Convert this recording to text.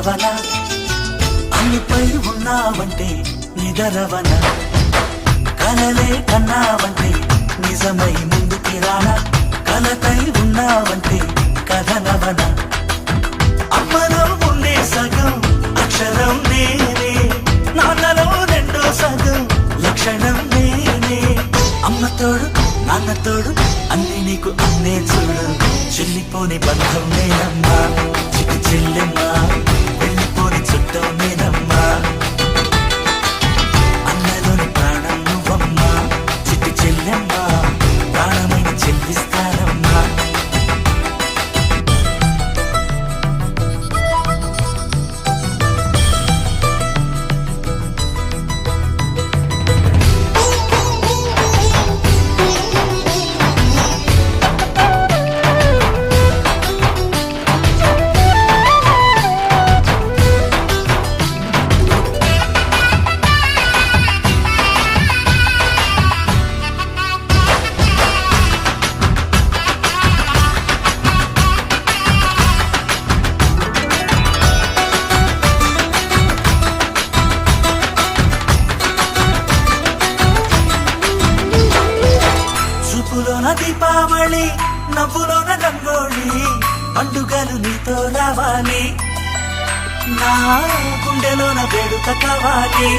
కలవన అన్నిపై ఉన్నావంటే నిదరవన కలలే కన్నావంటే నిజమై ముందుకి రానా కలతై ఉన్నావంటే కథనవన అమ్మలో ఉండే సగం అక్షరం నేనే నాన్నలో రెండో సగం లక్షణం నేనే అమ్మ తోడు నాన్న తోడు అన్ని నీకు అన్నే చూడు చెల్లిపోని బంధం నేనమ్మా చిటి చెల్లెమ్మా వెళ్ళిపోని చుట్టం నేనమ్మా అన్నలోని ప్రాణం నువ్వమ్మా చిటి చెల్లెమ్మా ప్రాణమైన చెల్లిస్తానమ్మా చూపులోన దీపావళి నవ్వులోన రంగోళి పండుగలు నీతో రావాలి నా గుండెలోన వేడుక కావాలి